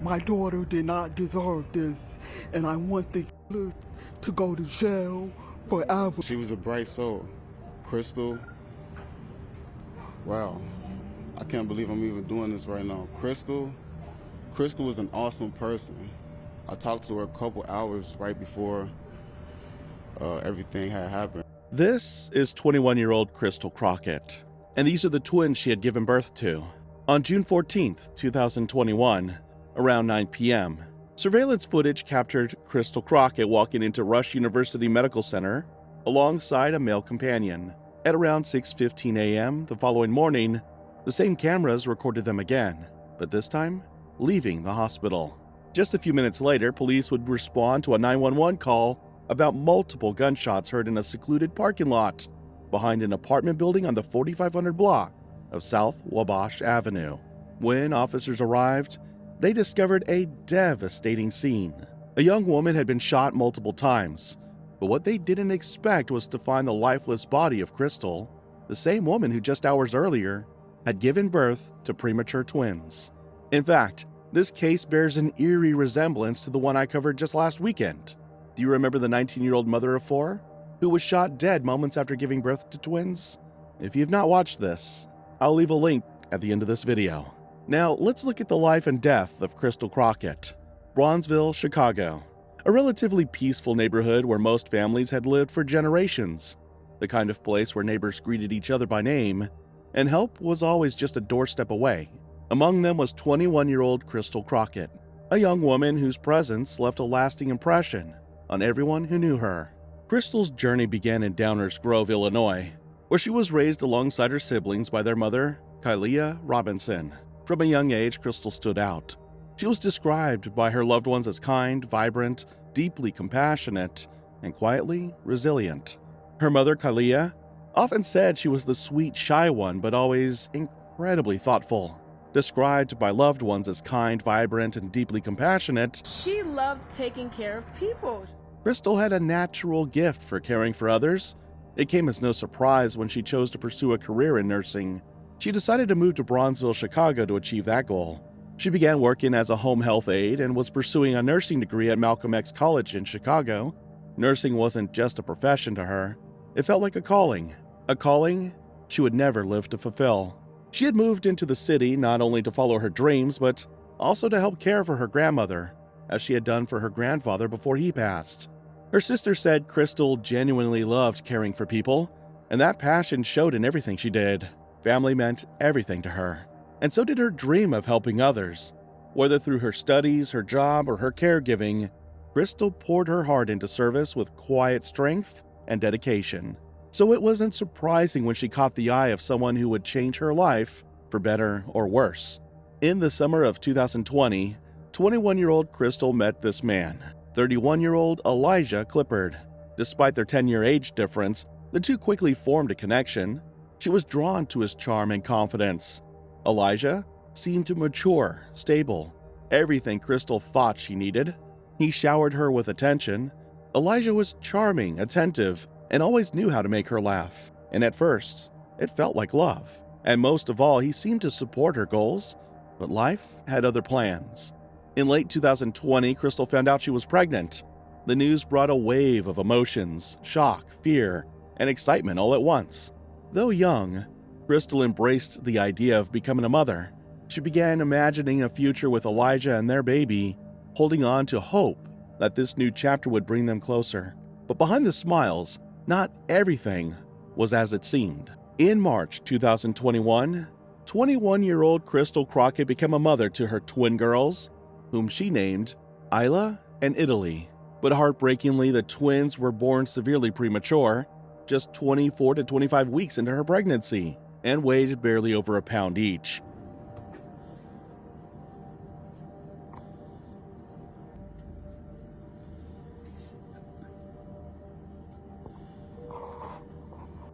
My daughter did not deserve this, and I want the killer to go to jail forever. She was a bright soul. Crystal, wow. I can't believe I'm even doing this right now. Crystal is an awesome person. I talked to her a couple hours right before everything had happened. This is 21-year-old Crystal Crockett, and these are the twins she had given birth to. On June 14th, 2021, around 9 p.m., surveillance footage captured Crystal Crockett walking into Rush University Medical Center alongside a male companion. At around 6:15 a.m. the following morning, the same cameras recorded them again, but this time, leaving the hospital. Just a few minutes later, police would respond to a 911 call about multiple gunshots heard in a secluded parking lot behind an apartment building on the 4500 block of South Wabash Avenue. When officers arrived, they discovered a devastating scene. A young woman had been shot multiple times, but what they didn't expect was to find the lifeless body of Crystal, the same woman who just hours earlier had given birth to premature twins. In fact, this case bears an eerie resemblance to the one I covered just last weekend. Do you remember the 19-year-old mother of 4 who was shot dead moments after giving birth to twins? If you've not watched this, I'll leave a link at the end of this video. Now, let's look at the life and death of Crystal Crockett. Bronzeville, Chicago. A relatively peaceful neighborhood where most families had lived for generations. The kind of place where neighbors greeted each other by name, and help was always just a doorstep away. Among them was 21-year-old Crystal Crockett, a young woman whose presence left a lasting impression on everyone who knew her. Crystal's journey began in Downers Grove, Illinois, where she was raised alongside her siblings by their mother, Kylia Robinson. From a young age, Crystal stood out. She was described by her loved ones as kind, vibrant, deeply compassionate, and quietly resilient. Her mother, Kylia, often said she was the sweet, shy one, but always incredibly thoughtful. Described by loved ones as kind, vibrant, and deeply compassionate, she loved taking care of people. Crystal had a natural gift for caring for others. It came as no surprise when she chose to pursue a career in nursing. She decided to move to Bronzeville, Chicago to achieve that goal. She began working as a home health aide and was pursuing a nursing degree at Malcolm X College in Chicago. Nursing wasn't just a profession to her. It felt like a calling she would never live to fulfill. She had moved into the city not only to follow her dreams, but also to help care for her grandmother, as she had done for her grandfather before he passed. Her sister said Crystal genuinely loved caring for people, and that passion showed in everything she did. Family meant everything to her, and so did her dream of helping others. Whether through her studies, her job, or her caregiving, Crystal poured her heart into service with quiet strength and dedication. So it wasn't surprising when she caught the eye of someone who would change her life for better or worse. In the summer of 2020, 21-year-old Crystal met this man, 31-year-old Elijah Clippard. Despite their 10-year age difference, the two quickly formed a connection. She was drawn to his charm and confidence. Elijah seemed mature, stable, everything Crystal thought she needed. He showered her with attention. Elijah was charming, attentive, and always knew how to make her laugh. And at first, it felt like love. And most of all, he seemed to support her goals, but life had other plans. In late 2020, Crystal found out she was pregnant. The news brought a wave of emotions, shock, fear, and excitement all at once. Though young, Crystal embraced the idea of becoming a mother. She began imagining a future with Elijah and their baby, holding on to hope that this new chapter would bring them closer. But behind the smiles, not everything was as it seemed. In March 2021, 21-year-old Crystal Crockett became a mother to her twin girls, whom she named Isla and Italy. But heartbreakingly, the twins were born severely premature, just 24 to 25 weeks into her pregnancy, and weighed barely over a pound each.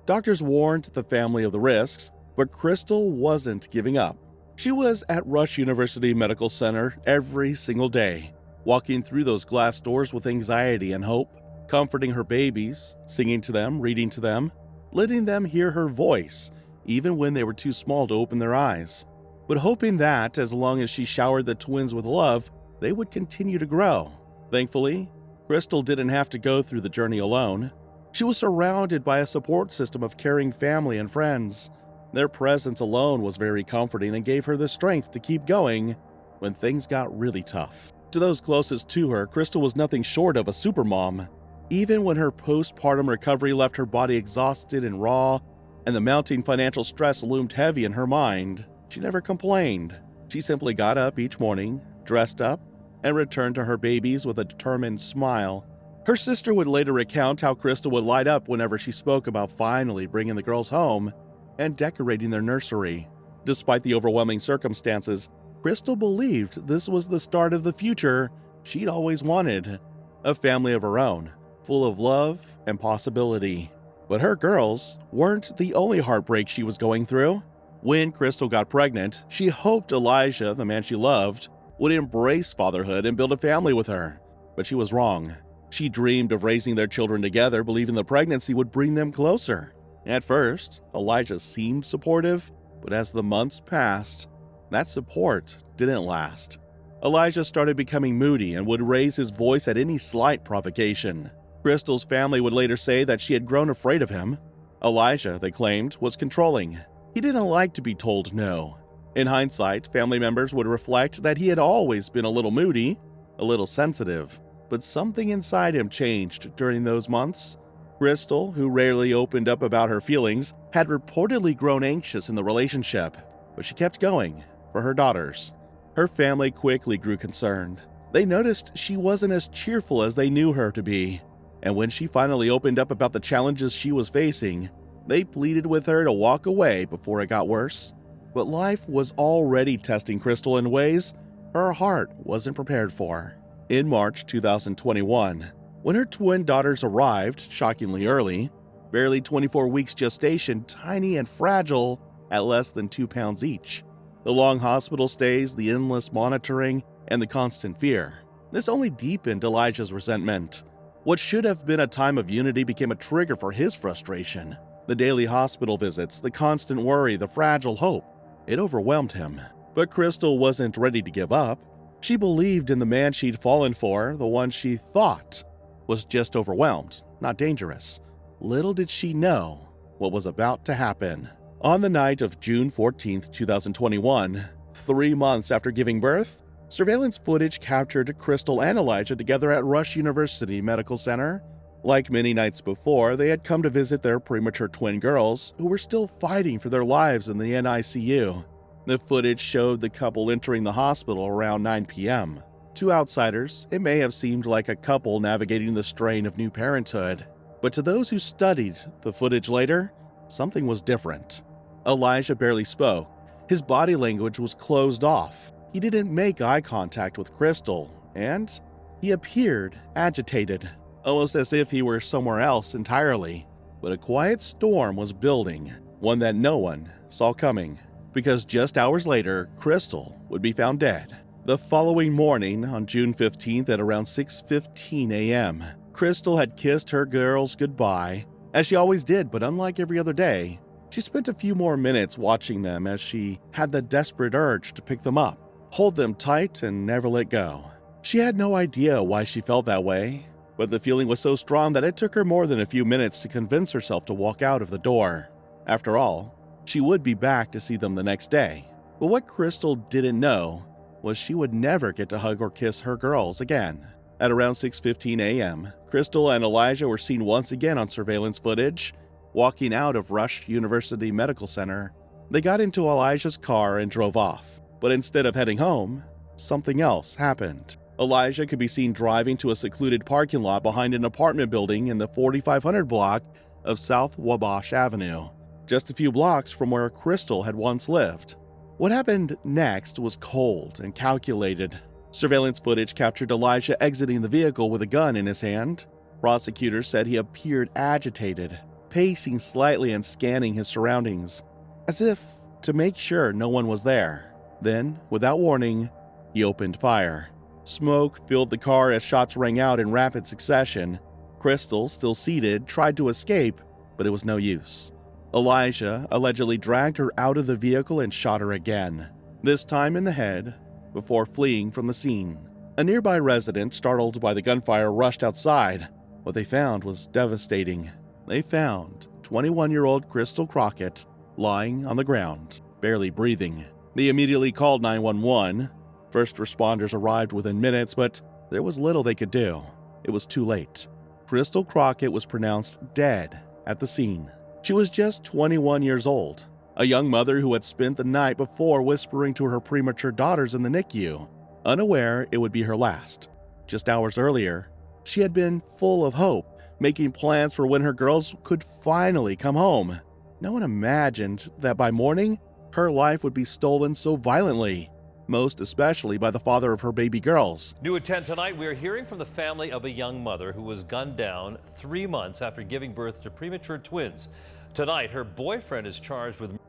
Doctors warned the family of the risks, but Crystal wasn't giving up. She was at Rush University Medical Center every single day, walking through those glass doors with anxiety and hope, comforting her babies, singing to them, reading to them, letting them hear her voice, even when they were too small to open their eyes, but hoping that, as long as she showered the twins with love, they would continue to grow. Thankfully, Crystal didn't have to go through the journey alone. She was surrounded by a support system of caring family and friends. Their presence alone was very comforting and gave her the strength to keep going when things got really tough. To those closest to her, Crystal was nothing short of a supermom. Even when her postpartum recovery left her body exhausted and raw, and the mounting financial stress loomed heavy in her mind, she never complained. She simply got up each morning, dressed up, and returned to her babies with a determined smile. Her sister would later recount how Crystal would light up whenever she spoke about finally bringing the girls home and decorating their nursery. Despite the overwhelming circumstances, Crystal believed this was the start of the future she'd always wanted, a family of her own, full of love and possibility. But her girls weren't the only heartbreak she was going through. When Crystal got pregnant, she hoped Elijah, the man she loved, would embrace fatherhood and build a family with her. But she was wrong. She dreamed of raising their children together, believing the pregnancy would bring them closer. At first, Elijah seemed supportive, but as the months passed, that support didn't last. Elijah started becoming moody and would raise his voice at any slight provocation. Crystal's family would later say that she had grown afraid of him. Elijah, they claimed, was controlling. He didn't like to be told no. In hindsight, family members would reflect that he had always been a little moody, a little sensitive, but something inside him changed during those months. Crystal, who rarely opened up about her feelings, had reportedly grown anxious in the relationship, but she kept going for her daughters. Her family quickly grew concerned. They noticed she wasn't as cheerful as they knew her to be, and when she finally opened up about the challenges she was facing, they pleaded with her to walk away before it got worse. But life was already testing Crystal in ways her heart wasn't prepared for. In March 2021, when her twin daughters arrived, shockingly early, barely 24 weeks gestation, tiny and fragile at less than 2 pounds each. The long hospital stays, the endless monitoring, and the constant fear. This only deepened Elijah's resentment. What should have been a time of unity became a trigger for his frustration. The daily hospital visits, the constant worry, the fragile hope. It overwhelmed him. But Crystal wasn't ready to give up. She believed in the man she'd fallen for, the one she thought was just overwhelmed, not dangerous. Little did she know what was about to happen. On the night of June 14, 2021, 3 months after giving birth, surveillance footage captured Crystal and Elijah together at Rush University Medical Center. Like many nights before, they had come to visit their premature twin girls, who were still fighting for their lives in the NICU. The footage showed the couple entering the hospital around 9 p.m. To outsiders, it may have seemed like a couple navigating the strain of new parenthood. But to those who studied the footage later, something was different. Elijah barely spoke. His body language was closed off. He didn't make eye contact with Crystal, and he appeared agitated, almost as if he were somewhere else entirely. But a quiet storm was building, one that no one saw coming, because just hours later, Crystal would be found dead. The following morning, on June 15th at around 6:15 a.m., Crystal had kissed her girls goodbye, as she always did, but unlike every other day, she spent a few more minutes watching them as she had the desperate urge to pick them up, hold them tight, and never let go. She had no idea why she felt that way, but the feeling was so strong that it took her more than a few minutes to convince herself to walk out of the door. After all, she would be back to see them the next day. But what Crystal didn't know was she would never get to hug or kiss her girls again. At around 6:15 a.m., Crystal and Elijah were seen once again on surveillance footage, walking out of Rush University Medical Center. They got into Elijah's car and drove off. But instead of heading home, something else happened. Elijah could be seen driving to a secluded parking lot behind an apartment building in the 4500 block of South Wabash Avenue, just a few blocks from where Crystal had once lived. What happened next was cold and calculated. Surveillance footage captured Elijah exiting the vehicle with a gun in his hand. Prosecutors said he appeared agitated, pacing slightly and scanning his surroundings, as if to make sure no one was there. Then, without warning, he opened fire. Smoke filled the car as shots rang out in rapid succession. Crystal, still seated, tried to escape, but it was no use. Elijah allegedly dragged her out of the vehicle and shot her again, this time in the head, before fleeing from the scene. A nearby resident, startled by the gunfire, rushed outside. What they found was devastating. They found 21-year-old Crystal Crockett lying on the ground, barely breathing. They immediately called 911. First responders arrived within minutes, but there was little they could do. It was too late. Crystal Crockett was pronounced dead at the scene. She was just 21 years old, a young mother who had spent the night before whispering to her premature daughters in the NICU, unaware it would be her last. Just hours earlier, she had been full of hope, making plans for when her girls could finally come home. No one imagined that by morning, her life would be stolen so violently, most especially by the father of her baby girls. New at 10 tonight, we are hearing from the family of a young mother who was gunned down 3 months after giving birth to premature twins. Tonight, her boyfriend is charged with murder,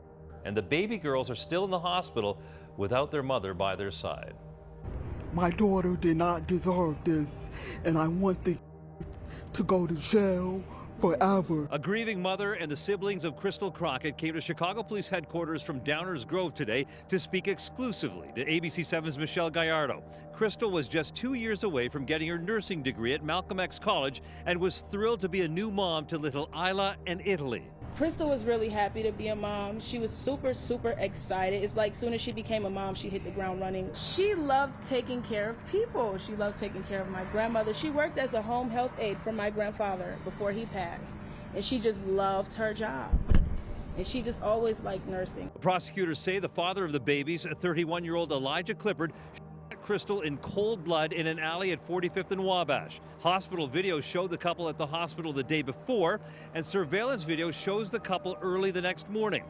and the baby girls are still in the hospital without their mother by their side. My daughter did not deserve this, and I want the to go to jail forever. A grieving mother and the siblings of Crystal Crockett came to Chicago Police Headquarters from Downers Grove today to speak exclusively to ABC7's Michelle Gallardo. Crystal was just 2 years away from getting her nursing degree at Malcolm X College and was thrilled to be a new mom to little Isla and Italy. Crystal was really happy to be a mom. She was super excited. It's like soon as she became a mom, she hit the ground running. She loved taking care of people. She loved taking care of my grandmother. She worked as a home health aide for my grandfather before he passed. And she just loved her job. And she just always liked nursing. Prosecutors say the father of the babies, 31-year-old Elijah Clippard, Crystal in cold blood in an alley at 45th and Wabash. Hospital videos show the couple at the hospital the day before, and surveillance video shows the couple early the next morning.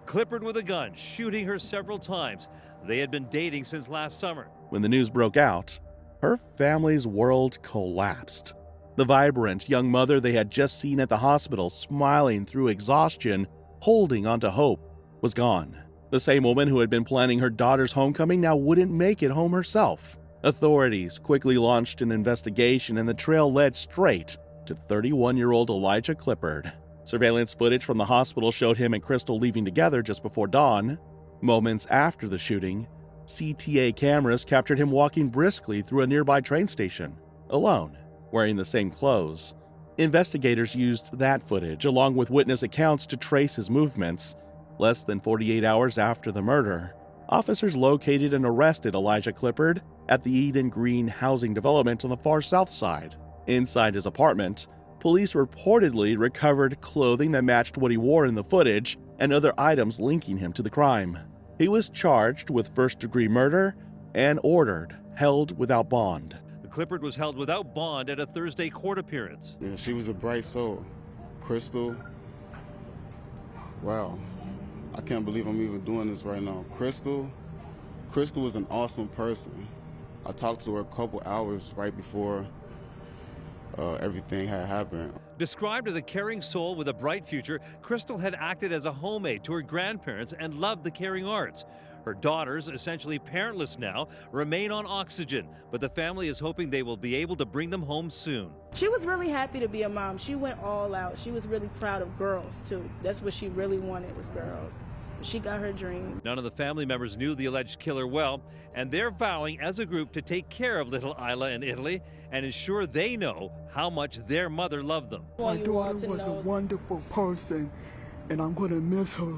Clippard with a gun, shooting her several times. They had been dating since last summer. When the news broke out, her family's world collapsed. The vibrant young mother they had just seen at the hospital, smiling through exhaustion, holding on to hope, was gone. The same woman who had been planning her daughter's homecoming now wouldn't make it home herself. Authorities quickly launched an investigation, and the trail led straight to 31-year-old Elijah Clippard. Surveillance footage from the hospital showed him and Crystal leaving together just before dawn. Moments after the shooting, CTA cameras captured him walking briskly through a nearby train station, alone, wearing the same clothes. Investigators used that footage, along with witness accounts, to trace his movements. Less than 48 hours after the murder, officers located and arrested Elijah Clippard at the Eden Green housing development on the far south side. Inside his apartment, police reportedly recovered clothing that matched what he wore in the footage and other items linking him to the crime. He was charged with first-degree murder and ordered held without bond. Clippard was held without bond at a Thursday court appearance. Yeah, she was a bright soul. Crystal, wow. I can't believe I'm even doing this right now. Crystal is an awesome person. I talked to her a couple hours right before everything had happened. Described as a caring soul with a bright future, Crystal had acted as a home aide to her grandparents and loved the caring arts. Her daughters, essentially parentless now, remain on oxygen, but the family is hoping they will be able to bring them home soon. She was really happy to be a mom. She went all out. She was really proud of girls, too. That's what she really wanted, was girls. She got her dream. None of the family members knew the alleged killer well, and they're vowing as a group to take care of little Isla in Italy and ensure they know how much their mother loved them. My daughter was a wonderful person, and I'm going to miss her.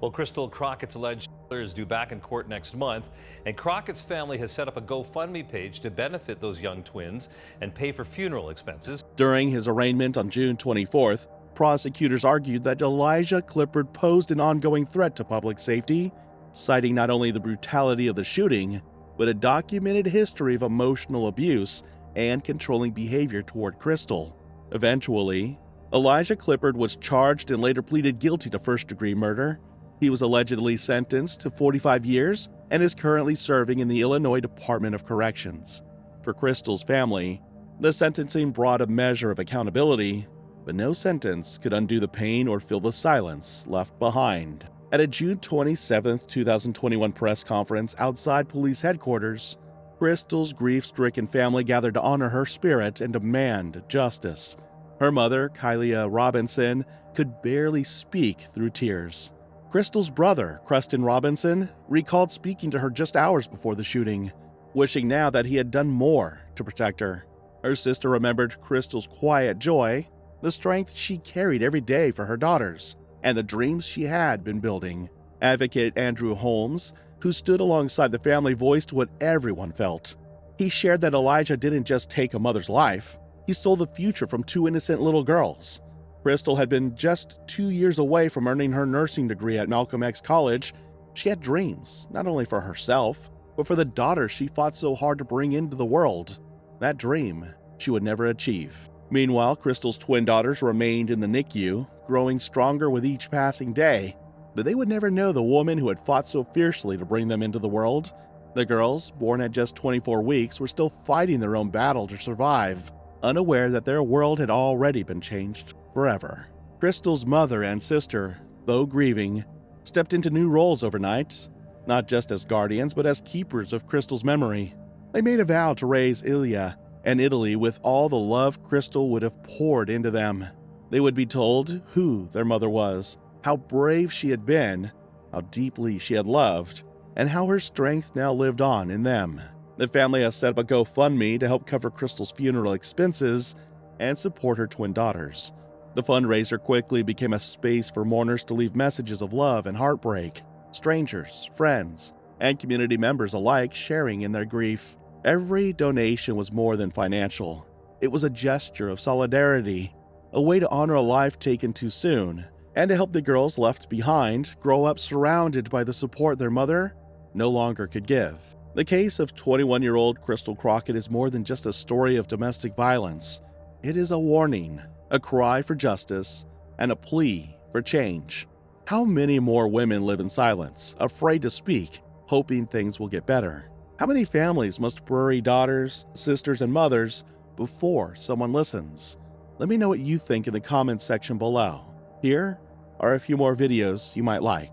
Well, Crystal Crockett's alleged killer is due back in court next month, and Crockett's family has set up a GoFundMe page to benefit those young twins and pay for funeral expenses. During his arraignment on June 24th, prosecutors argued that Elijah Clippard posed an ongoing threat to public safety, citing not only the brutality of the shooting, but a documented history of emotional abuse and controlling behavior toward Crystal. Eventually, Elijah Clippard was charged and later pleaded guilty to first-degree murder. He was allegedly sentenced to 45 years and is currently serving in the Illinois Department of Corrections. For Crystal's family, the sentencing brought a measure of accountability, but no sentence could undo the pain or fill the silence left behind. At a June 27, 2021 press conference outside police headquarters, Crystal's grief-stricken family gathered to honor her spirit and demand justice. Her mother, Kylia Robinson, could barely speak through tears. Crystal's brother, Creston Robinson, recalled speaking to her just hours before the shooting. wishing now that he had done more to protect her. Her sister remembered Crystal's quiet joy, the strength she carried every day for her daughters, and the dreams she had been building. Advocate Andrew Holmes, who stood alongside the family, voiced what everyone felt. He shared that Elijah didn't just take a mother's life, he stole the future from 2 innocent little girls. Crystal had been just 2 years away from earning her nursing degree at Malcolm X College. She had dreams, not only for herself, but for the daughters she fought so hard to bring into the world. That dream she would never achieve. Meanwhile, Crystal's twin daughters remained in the NICU, growing stronger with each passing day. But they would never know the woman who had fought so fiercely to bring them into the world. The girls, born at just 24 weeks, were still fighting their own battle to survive, unaware that their world had already been changed forever. Crystal's mother and sister, though grieving, stepped into new roles overnight, not just as guardians, but as keepers of Crystal's memory. They made a vow to raise Ilya and Italy with all the love Crystal would have poured into them. They would be told who their mother was, how brave she had been, how deeply she had loved, and how her strength now lived on in them. The family has set up a GoFundMe to help cover Crystal's funeral expenses and support her twin daughters. The fundraiser quickly became a space for mourners to leave messages of love and heartbreak, strangers, friends, and community members alike sharing in their grief. Every donation was more than financial. It was a gesture of solidarity, a way to honor a life taken too soon, and to help the girls left behind grow up surrounded by the support their mother no longer could give. The case of 21-year-old Crystal Crockett is more than just a story of domestic violence. It is a warning, a cry for justice, and a plea for change. How many more women live in silence, afraid to speak, hoping things will get better? How many families must bury daughters, sisters, and mothers before someone listens? Let me know what you think in the comments section below. Here are a few more videos you might like.